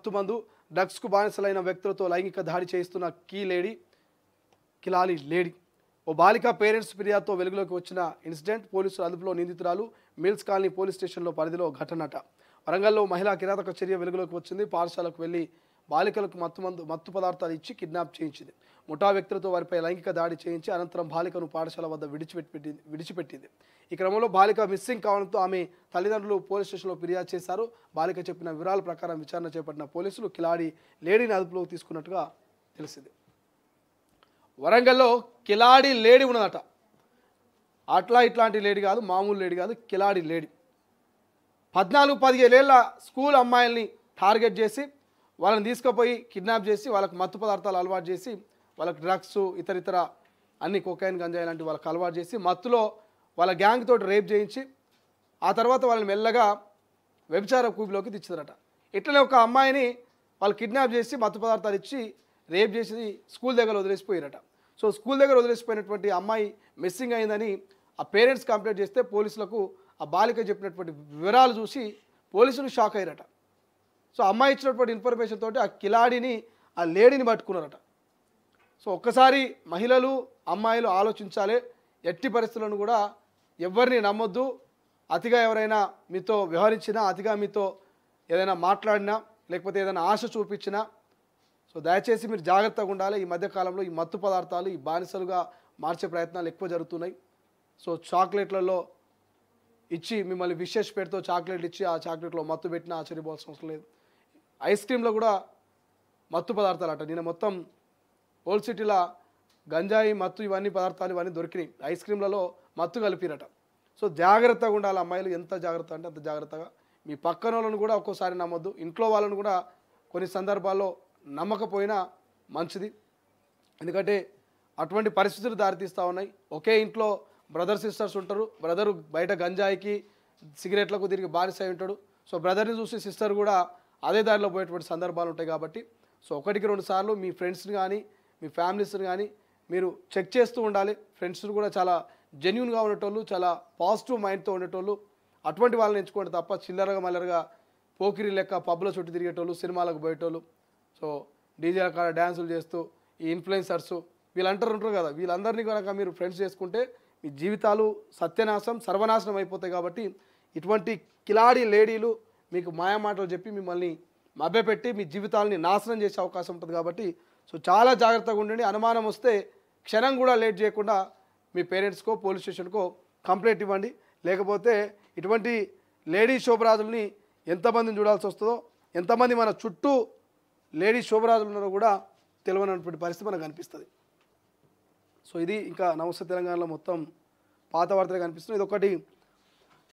మత్తు మందు డ్రగ్స్కు బానిసలైన వ్యక్తులతో లైంగిక దాడి చేయిస్తున్న కిలాడి లేడీ. ఓ బాలిక పేరెంట్స్ ఫిర్యాదుతో వెలుగులోకి వచ్చిన ఇన్సిడెంట్. పోలీసులు అదుపులో నిందితురాలు మిల్స్ కాలనీ పోలీస్ స్టేషన్లో పరిధిలో ఘటనట. వరంగల్లో మహిళా కిరాతక చర్య వెలుగులోకి వచ్చింది. పాఠశాలకు వెళ్లి బాలికలకు మత్తు పదార్థాలు ఇచ్చి కిడ్నాప్ చేయించింది. ముఠా వ్యక్తులతో వారిపై లైంగిక దాడి చేయించి అనంతరం బాలికను పాఠశాల వద్ద విడిచిపెట్టింది. ఈ క్రమంలో బాలిక మిస్సింగ్ కావడంతో ఆమె తల్లిదండ్రులు పోలీస్ స్టేషన్లో ఫిర్యాదు చేశారు. బాలిక చెప్పిన వివరాల ప్రకారం విచారణ చేపట్టిన పోలీసులు కిలాడి లేడీని అదుపులోకి తీసుకున్నట్టుగా తెలిసింది. వరంగల్లో కిలాడి లేడీ ఉన్నదట. ఇట్లాంటి లేడీ కాదు, మామూలు లేడీ కాదు, కిలాడి లేడీ. 14-15 ఏళ్ల స్కూల్ అమ్మాయిల్ని టార్గెట్ చేసి వాళ్ళని తీసుకుపోయి కిడ్నాప్ చేసి వాళ్ళకి మత్తు పదార్థాలు అలవాటు చేసి వాళ్ళకి డ్రగ్స్ ఇతర అన్ని కొకైన్ గంజాయి లాంటి వాళ్ళకి అలవాటు చేసి మత్తులో వాళ్ళ గ్యాంగ్ తోటి రేప్ చేయించి ఆ తర్వాత వాళ్ళని మెల్లగా వ్యభిచార కూబిలోకి తెచ్చారట. ఇట్లనే ఒక అమ్మాయిని వాళ్ళు కిడ్నాప్ చేసి మత్తు పదార్థాలు ఇచ్చి రేప్ చేసి స్కూల్ దగ్గర వదిలేసిపోయారట. సో స్కూల్ దగ్గర వదిలేసిపోయినటువంటి అమ్మాయి మిస్సింగ్ అయిందని ఆ పేరెంట్స్ కంప్లైంట్ చేస్తే పోలీసులకు ఆ బాలిక చెప్పినటువంటి వివరాలు చూసి పోలీసులు షాక్ అయ్యారట. సో అమ్మాయి ఇచ్చినటువంటి ఇన్ఫర్మేషన్ తోటి ఆ కిలాడిని ఆ లేడీని పట్టుకున్నారట. సో ఒక్కసారి మహిళలు అమ్మాయిలు ఆలోచించాలి. ఎట్టి పరిస్థితులను కూడా ఎవరిని నమ్మొద్దు. అతిగా ఎవరైనా మీతో వ్యవహరించినా, అతిగా మీతో ఏదైనా మాట్లాడినా, లేకపోతే ఏదైనా ఆశ చూపించినా సో దయచేసి మీరు జాగ్రత్తగా ఉండాలి. ఈ మధ్యకాలంలో ఈ మత్తు పదార్థాలు ఈ బానిసలుగా మార్చే ప్రయత్నాలు ఎక్కువ జరుగుతున్నాయి. సో చాక్లెట్లలో ఇచ్చి మిమ్మల్ని విశేష పేరుతో చాక్లెట్లు ఇచ్చి ఆ చాక్లెట్లో మత్తు పెట్టినా ఆశ్చర్యపోవాల్సిన అవసరం లేదు. ఐస్ క్రీమ్లో కూడా మత్తు పదార్థాలు అట. నిన్న మొత్తం ఓల్డ్ సిటీలో గంజాయి మత్తు ఇవన్నీ పదార్థాలు ఇవన్నీ దొరికినాయి. ఐస్ క్రీమ్లలో మత్తు కలిపిరట. సో జాగ్రత్తగా ఉండాలి అమ్మాయిలు. ఎంత జాగ్రత్త అంటే అంత జాగ్రత్తగా. మీ పక్కన వాళ్ళను కూడా ఒక్కోసారి నమ్మొద్దు. ఇంట్లో వాళ్ళను కూడా కొన్ని సందర్భాల్లో నమ్మకపోయినా మంచిది. ఎందుకంటే అటువంటి పరిస్థితులు దారితీస్తూ ఉన్నాయి. ఒకే ఇంట్లో బ్రదర్ సిస్టర్స్ ఉంటారు. బ్రదరు బయట గంజాయికి సిగరెట్లకు తిరిగి బానిస అయి ఉంటాడు. సో బ్రదర్ని చూసి సిస్టర్ కూడా అదే దారిలో పోయేటువంటి సందర్భాలు ఉంటాయి. కాబట్టి సో 1-2 సార్లు మీ ఫ్రెండ్స్ని కానీ మీ ఫ్యామిలీస్ని కానీ మీరు చెక్ చేస్తూ ఉండాలి. ఫ్రెండ్స్ కూడా చాలా జెన్యూన్గా ఉండేటోళ్ళు, చాలా పాజిటివ్ మైండ్తో ఉండేటోళ్ళు అటువంటి వాళ్ళని ఎంచుకోండి తప్ప చిల్లరగా మల్లరగా పోకిరి లెక్క పబ్ల చుట్టూ తిరిగేటోళ్ళు, సినిమాలకు పోయేటోళ్ళు, సో డీజే కాడ డ్యాన్సులు చేస్తూ ఈ ఇన్ఫ్లుయెన్సర్సు వీళ్ళంటారు ఉంటారు కదా, వీళ్ళందరినీ కనుక మీరు ఫ్రెండ్స్ చేసుకుంటే మీ జీవితాలు సత్యనాశం సర్వనాశనం అయిపోతాయి. కాబట్టి ఇటువంటి కిలాడి లేడీలు మీకు మాయమాటలు చెప్పి మిమ్మల్ని మభ్యపెట్టి మీ జీవితాలని నాశనం చేసే అవకాశం ఉంటుంది. కాబట్టి సో చాలా జాగ్రత్తగా ఉండండి. అనుమానం వస్తే క్షణం కూడా లేట్ చేయకుండా మీ పేరెంట్స్కో పోలీస్ స్టేషన్కో కంప్లైంట్ ఇవ్వండి. లేకపోతే ఇటువంటి లేడీ శోభరాజుల్ని ఎంతమందిని చూడాల్సి వస్తుందో, ఎంతమంది మన చుట్టూ లేడీ శోభరాజులు ఉన్నారో కూడా తెలియనటువంటి పరిస్థితి మనకు కనిపిస్తుంది. సో ఇది ఇంకా నమస్తే తెలంగాణలో మొత్తం పాత వార్తలు కనిపిస్తుంది. ఇది ఒకటి